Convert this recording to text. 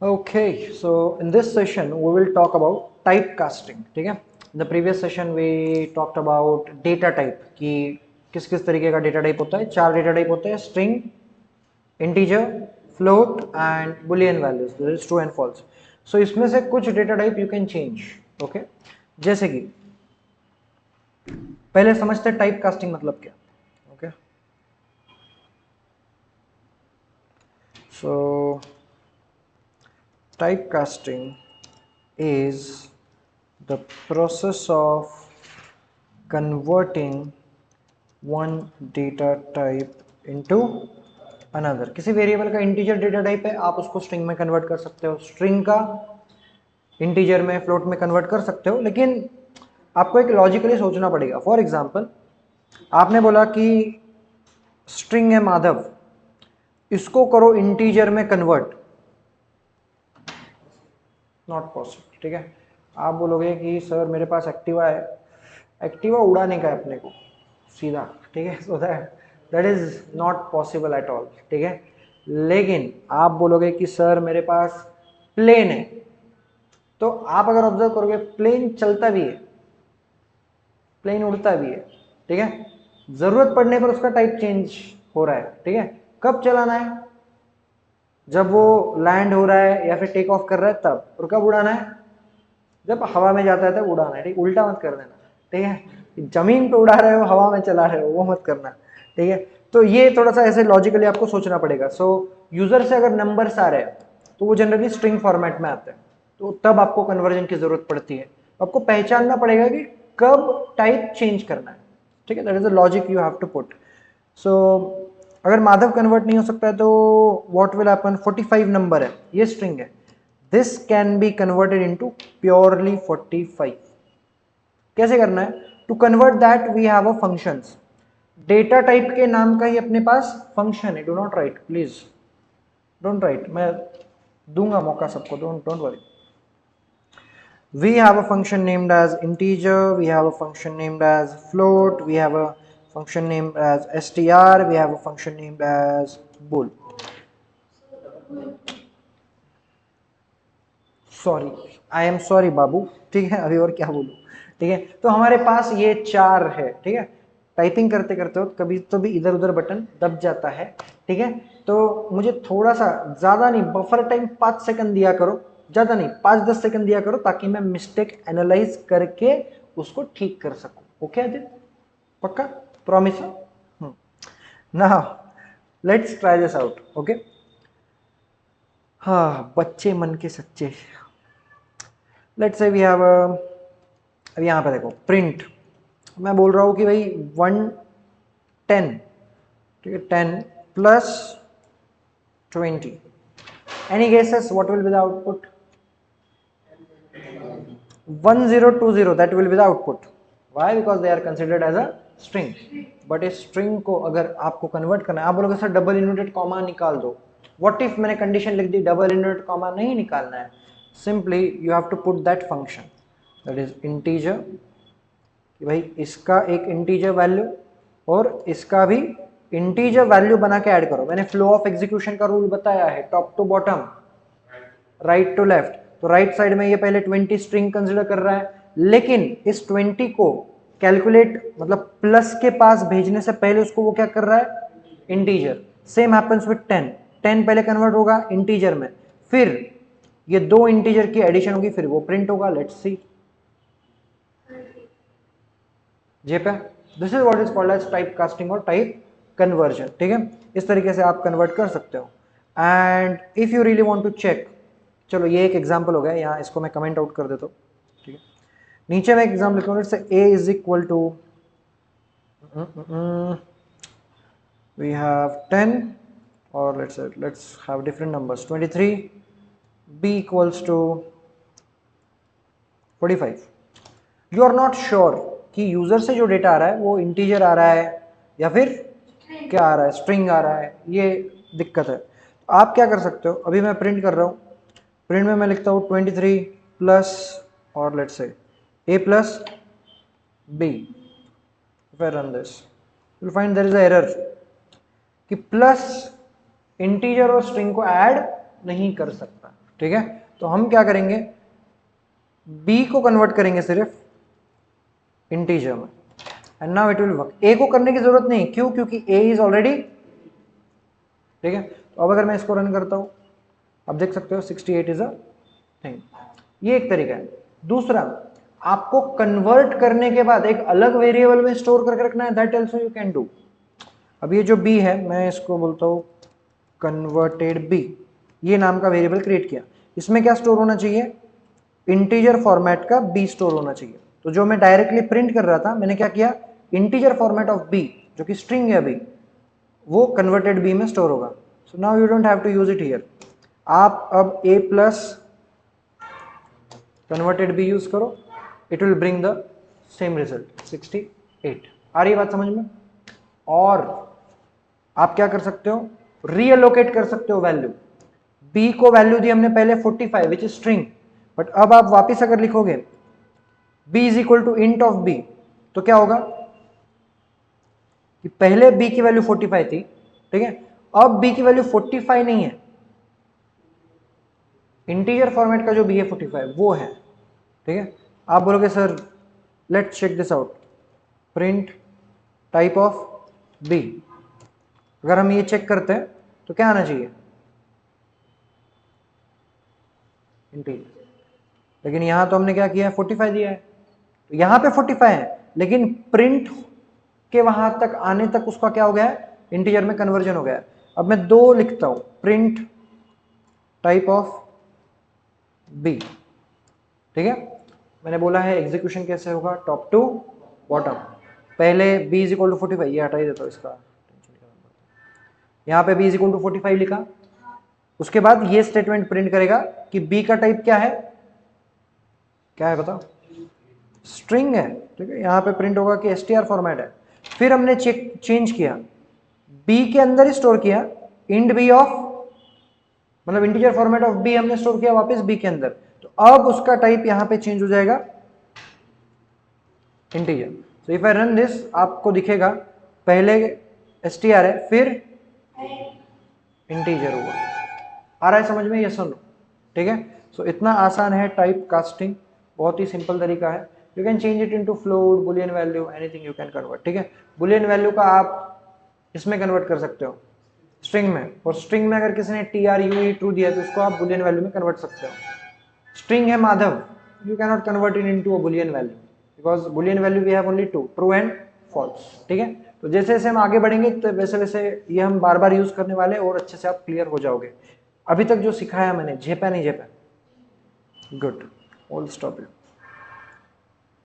Okay, so in this session we will talk about typecasting. ठीक है, in the previous session we talked about data type कि किस किस तरीके का डेटा टाइप होता है. 4 डेटा टाइप होते हैं: string, integer, float and boolean values. This is true and false. So इसमें से कुछ data type you can change. Okay, जैसे कि पहले समझते हैं टाइप कास्टिंग मतलब क्या. Okay, so typecasting is the process of converting one data type into another. किसी वेरिएबल का इंटीजर डेटा टाइप है, आप उसको स्ट्रिंग में कन्वर्ट कर सकते हो, स्ट्रिंग का इंटीजर में, फ्लोट में कन्वर्ट कर सकते हो, लेकिन आपको एक लॉजिकली सोचना पड़ेगा. फॉर एग्जांपल, आपने बोला कि स्ट्रिंग है माधव, इसको करो इंटीजर में कन्वर्ट. Not possible. ठीक है, आप बोलोगे कि सर मेरे पास एक्टिवा है, एक्टिवा उड़ाने का है अपने को सीधा. ठीक है, so that is not possible at all. ठीक है, लेकिन आप बोलोगे कि सर मेरे पास प्लेन है, तो आप अगर ऑब्जर्व करोगे प्लेन चलता भी है, प्लेन उड़ता भी है. ठीक है, जरूरत पड़ने पर उसका टाइप चेंज हो रहा है. ठीक है, कब चलाना है? जब वो लैंड हो रहा है या फिर टेक ऑफ कर रहा है तब. और कब उड़ाना है? जब हवा में जाता है तब उड़ाना है. ठीक, उल्टा मत कर देना. ठीक है, जमीन पे उड़ा रहे हो, हवा में चला रहे हो, वो मत करना. ठीक है, तो ये थोड़ा सा ऐसे लॉजिकली आपको सोचना पड़ेगा. सो यूजर से अगर नंबर्स आ रहे हैं तो वो जनरली स्ट्रिंग फॉर्मेट में आते हैं, तो तब आपको कन्वर्जन की जरूरत पड़ती है. आपको पहचानना पड़ेगा कि कब टाइप चेंज करना है. ठीक है, that is the logic you have to put. So अगर माधव कन्वर्ट नहीं हो सकता है तो व्हाट विल हैपन? 45 नंबर है, ये स्ट्रिंग है, this can be converted into purely 45. कैसे करना है? To convert that we have a functions. Data type के नाम का ही अपने पास फंक्शन है. Do not write please, don't write. मैं दूंगा मौका सबको, don't don't worry. We have a function named as integer, we have a function named as float, we have a function named as str, we have a function named as bool. Sorry, I am sorry बाबू. ठीक है, अभी और क्या बोलूं. ठीक है, तो हमारे पास ये 4 है. ठीक है, टाइपिंग करते करते हो कभी तो भी इधर उधर बटन दब जाता है. ठीक है, तो मुझे थोड़ा सा, ज्यादा नहीं, बफर टाइम 5 सेकंड दिया करो, ज्यादा नहीं 5-10 सेकंड दिया करो, ताकि मैं मिस्टेक एनालाइज करके उसको ठीक कर सकूं. ओके आदित्य, पक्का? Promise? Now let's try this out. Okay, हाँ, बच्चे मन के सच्चे. लेट्स से वी हैव अब यहाँ पे देखो प्रिंट. मैं बोल रहा हूँ कि भाई 110. ठीक है, 10 प्लस 20. Any guesses what will be the output? 1020. That will be the output. Why? Because they are considered as a string. But इस स्ट्रिंग को अगर आपको कन्वर्ट करना है, आप बोलोगे सर डबल इन्वर्टेड कॉमा निकाल दो. व्हाट इफ मैंने कंडीशन लिख दी डबल इन्वर्टेड कॉमा नहीं निकालना है? Simply you have to put that function, that is integer, कि भाई इसका एक इंटीजर वैल्यू और इसका भी इंटीजर वैल्यू बना के ऐड करो. मैंने फ्लो ऑफ एग्जीक्यूशन का रूल बताया है, top to bottom, right to left. तो राइट साइड में ये पहले 20 स्ट्रिंग कंसिडर कर रहा है, लेकिन इस 20 को कैलकुलेट मतलब प्लस के पास भेजने से पहले उसको वो क्या कर रहा है? इंटीजर. Same happens with 10. 10 पहले कन्वर्ट होगा इंटीजर में, फिर ये दो इंटीजर की एडिशन होगी, फिर वो प्रिंट होगा. Let's see. जेपे, this is what is called as type casting और टाइप कन्वर्जन. ठीक है, इस तरीके से आप कन्वर्ट कर सकते हो. And if you really want to check, चलो ये एक एग्जांपल हो गया, यहाँ इसको मैं कमेंट आउट कर देता हूँ. ठीक है, नीचे मैं एग्जाम्पल लिखूंगा. Let's say a is equal to we have 10, or let's have different numbers, 23. b equals to 45. You are not sure कि यूजर से जो डेटा आ रहा है वो इंटीजर आ रहा है या फिर क्या आ रहा है, स्ट्रिंग आ रहा है. ये दिक्कत है. तो आप क्या कर सकते हो, अभी मैं प्रिंट कर रहा हूँ. प्रिंट में मैं लिखता हूँ 23 प्लस, और let's say a plus b. if I run this you will find there is a error कि प्लस इंटीजर और स्ट्रिंग को ऐड नहीं कर सकता. ठीक है, तो हम क्या करेंगे, b को कन्वर्ट करेंगे सिर्फ इंटीजर में, and now it will work. a को करने की जरूरत नहीं, क्यों, क्योंकि a इज ऑलरेडी, ठीक है। तो अब अगर मैं इसको रन करता हूं, अब देख सकते हो 68 इज अ थिंग। ये एक तरीका है। दूसरा, आपको कन्वर्ट करने के बाद एक अलग वेरिएबल में स्टोर करके रखना है, that also you can do. अब ये जो b है, मैं इसको बोलता हूं कन्वर्टेड b, ये नाम का वेरिएबल क्रिएट किया। इसमें क्या स्टोर होना चाहिए, इंटीजर फॉर्मेट का b स्टोर होना चाहिए। तो जो मैं डायरेक्टली प्रिंट कर रहा था, मैंने क्या किया, इंटीजर फॉर्मेट ऑफ b, जो कि स्ट्रिंग है अभी, वो कन्वर्टेड b में स्टोर होगा। So now you don't have to use it here. आप अब a plus converted b use करो, it will bring the same result 68। आ रही है बात समझ में? और आप क्या कर सकते हो, रीअलोकेट कर सकते हो वैल्यू। b को वैल्यू दी हमने पहले 45 विच इज स्ट्रिंग, बट अब आप वापिस अगर लिखोगे b is equal to int of b, तो क्या होगा कि पहले b की वैल्यू 45 थी, ठीक है, अब b की वैल्यू 45 नहीं है, इंटीजर फॉर्मेट का जो b है 45 वो है, ठीक है। आप बोलोगे sir let's check this out, print type of b, अगर हम ये चेक करते हैं तो क्या आना चाहिए, इंटीजर। लेकिन यहां तो हमने क्या किया है, 45 दिया है, तो यहां पे 45 है, लेकिन प्रिंट के वहां तक आने तक उसका क्या हो गया है, इंटीजर में कन्वर्जन हो गया है। अब मैं 2 लिखता हूं, प्रिंट टाइप ऑफ b, ठीक है। मैंने बोला है एग्जीक्यूशन कैसे होगा, टॉप टू बॉटम। पहले b इज इक्वल टू 45, ये हटा ही देता हूं इसका, यहां पे b इज इक्वल टू 45 लिखा, उसके बाद ये स्टेटमेंट प्रिंट करेगा कि b का टाइप क्या है, क्या है बताओ, स्ट्रिंग है, ठीक है। यहां पे प्रिंट होगा कि str फॉर्मेट है। फिर हमने चेंज किया, b के अंदर ही स्टोर किया, इंट b ऑफ, मतलब इंटीजर फॉर्मेट ऑफ b हमने स्टोर किया वापस b के अंदर, तो अब उसका टाइप यहां पे चेंज हो जाएगा integer. So if I run this, आपको दिखेगा पहले str है, फिर इंटीजर होगा। आ रहा है समझ में, ये सुनो, ठीक है। सो इतना आसान है टाइप कास्टिंग, बहुत ही सिंपल तरीका है। You can change it into float, Boolean value, anything you can convert, ठीक है। बुलियन वैल्यू का आप इसमें कन्वर्ट कर सकते हो, स्ट्रिंग में, और स्ट्रिंग में अगर किसी ने TRUE ट्रू दिया तो उसको आप बुलियन वैल्यू में कन्वर्ट सकते हो। स्ट्रिंग है Madhav, you can not convert it into a boolean value, because boolean value we have only 2, true and false, ठीक है। तो जैसे जैसे हम आगे बढ़ेंगे तो वैसे वैसे ये हम बार बार यूज करने वाले, और अच्छे से आप क्लियर हो जाओगे। अभी तक जो सिखाया मैंने, झेपा नहीं झेपा, गुड, ऑल स्टॉप इट।